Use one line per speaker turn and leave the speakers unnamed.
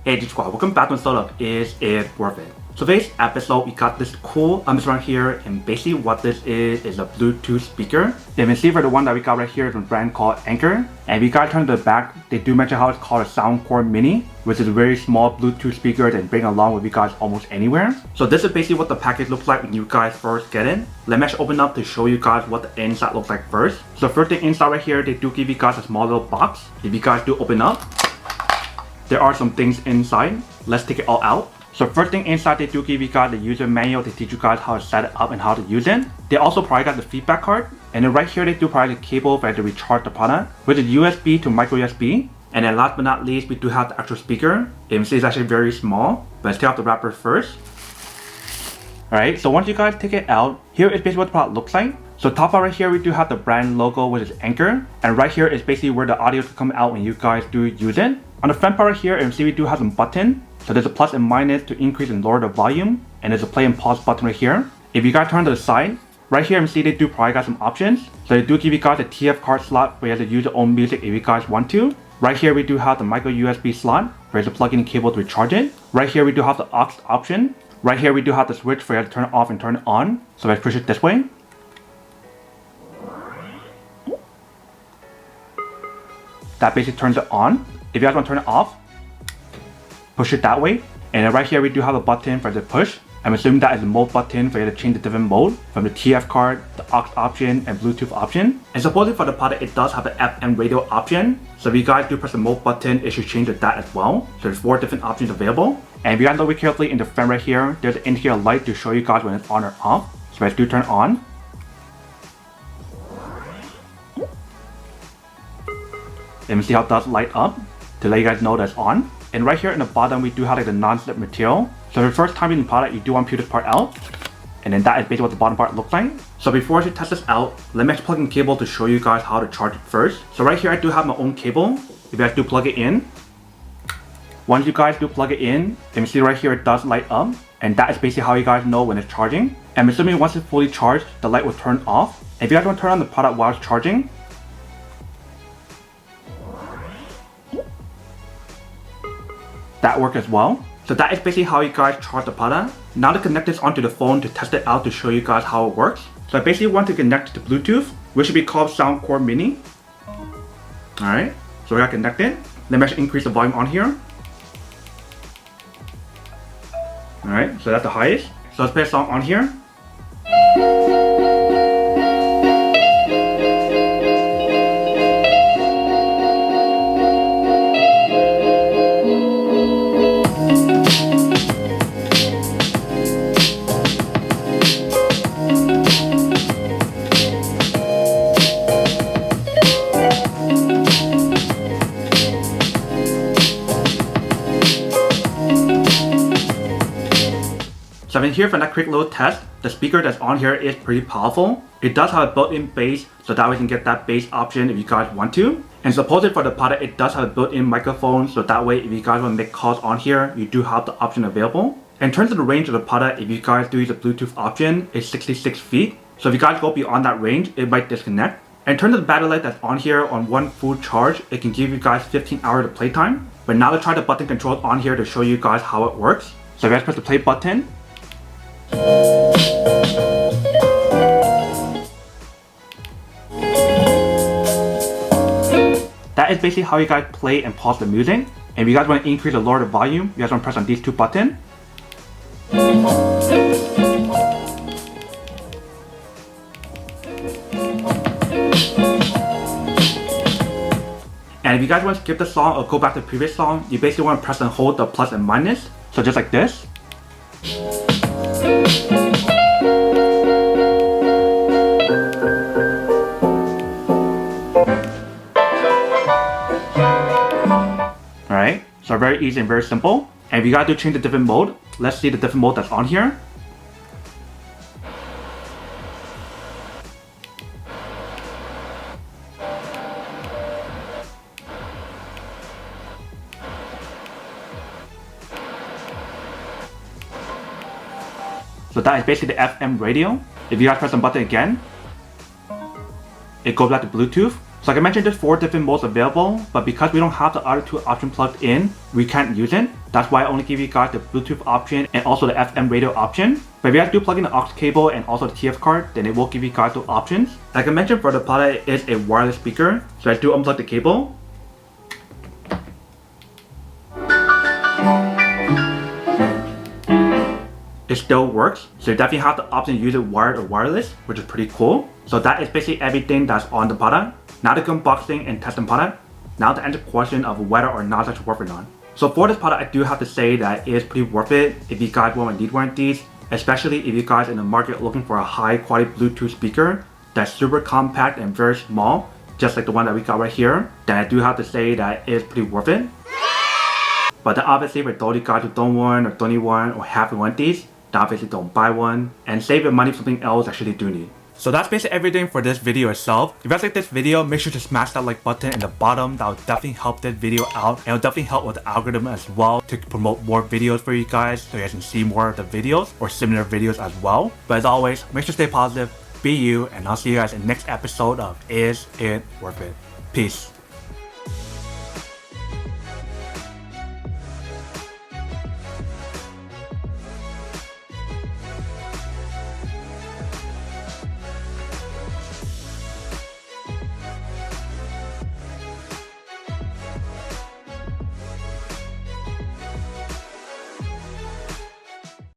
Hey G Squad, welcome back to Startup. Is it worth it? So today's episode, we got this cool right here, and basically what this is a Bluetooth speaker. You can see for the one that we got right here is a brand called Anker. And if you guys turn to the back, they do mention how it's called a Soundcore Mini, which is a very small Bluetooth speaker that bring along with you guys almost anywhere. So this is basically what the package looks like when you guys first get it. Let me actually open up to show you guys what the inside looks like first. So first thing inside right here, they do give you guys a small little box. If you guys do open up, there are some things inside. Let's take it all out. So first thing inside, they do give you guys the user manual to teach you guys how to set it up and how to use it. They also probably got the feedback card. And then right here, they do provide the cable for you to recharge the product, which is USB to micro USB. And then last but not least, we do have the actual speaker. You can see it's actually very small, but let's take off the wrapper first. Alright, so once you guys take it out, here is basically what the product looks like. So top part right here, we do have the brand logo, which is Anker. And right here is basically where the audio can come out when you guys do use it. On the front part right here, you can see we do have some buttons. So there's a plus and minus to increase and lower the volume. And there's a play and pause button right here. If you guys turn to the side, right here you can see they do probably got some options. So they do give you guys a TF card slot where you have to use your own music if you guys want to. Right here we do have the micro USB slot where you have to plug in the cable to recharge it. Right here we do have the aux option. Right here we do have the switch for you to turn it off and turn it on. So let's push it this way. That basically turns it on. If you guys want to turn it off, push it that way. And then right here we do have a button for the push. I'm assuming that is the mode button for you to change the different mode from the TF card, the aux option, and Bluetooth option. And supposedly for the product, it does have an FM radio option. So if you guys do press the mode button, it should change to that as well. So there's 4 different options available. And if you guys look carefully in the front right here, there's an indicator light to show you guys when it's on or off. So let's do turn on. And see how it does light up to let you guys know that's on. And right here in the bottom, we do have like the non-slip material. So for the first time using the product, you do want to peel this part out. And then that is basically what the bottom part looks like. So before I test this out, let me actually plug in cable to show you guys how to charge it first. So right here, I do have my own cable. If you guys do plug it in. Once you guys do plug it in, you can see right here, it does light up. And that is basically how you guys know when it's charging. And assuming once it's fully charged, the light will turn off. If you guys want to turn on the product while it's charging, that works as well. So that is basically how you guys charge the product. Now to connect this onto the phone to test it out to show you guys how it works. So I basically want to connect to Bluetooth, which should be called Soundcore Mini. Alright, so we got connected. Let me actually increase the volume on here. Alright, so that's the highest. So let's play a song on here. So I'm in here for that quick little test. The speaker that's on here is pretty powerful. It does have a built-in bass, so that way you can get that bass option if you guys want to. And supposedly for the product, it does have a built-in microphone, so that way if you guys want to make calls on here, you do have the option available. In terms of the range of the product, if you guys do use the Bluetooth option, it's 66 feet. So if you guys go beyond that range, it might disconnect. In terms of the battery life that's on here on one full charge, it can give you guys 15 hours of playtime. But now let's try the button controls on here to show you guys how it works. So if you guys press the play button, that is basically how you guys play and pause the music. And if you guys want to increase or lower the volume, you guys want to press on these 2 buttons. And if you guys want to skip the song or go back to the previous song, you basically want to press and hold the plus and minus. So just like this. Alright, so very easy and very simple. And if you guys do change the different mode, let's see the different mode that's on here. So that is basically the FM radio. If you guys press the button again, it goes back to Bluetooth. So like I mentioned, there's 4 different modes available, but because we don't have the other 2 options plugged in, we can't use it. That's why I only give you guys the Bluetooth option and also the FM radio option. But if you guys do plug in the aux cable and also the TF card, then it will give you guys those options. Like I mentioned, for the product, it is a wireless speaker. So I do unplug the cable. It still works, so you definitely have the option to use it wired or wireless, which is pretty cool. So that is basically everything that's on the product. Now to go unboxing and test the product. Now to answer the question of whether or not it's worth it or not. So for this product, I do have to say that it is pretty worth it if you guys want to need one of these, especially if you guys in the market looking for a high quality Bluetooth speaker that's super compact and very small, just like the one that we got right here. Then I do have to say that it is pretty worth it. But then obviously for those of you guys who don't want or don't need one or have one of these, then obviously don't buy one and save your money for something else actually do need. So that's basically everything for this video itself. If you guys like this video, make sure to smash that like button in the bottom. That will definitely help this video out, and it will definitely help with the algorithm as well to promote more videos for you guys so you guys can see more of the videos or similar videos as well. But as always, make sure to stay positive, be you, and I'll see you guys in the next episode of Is It Worth It? Peace.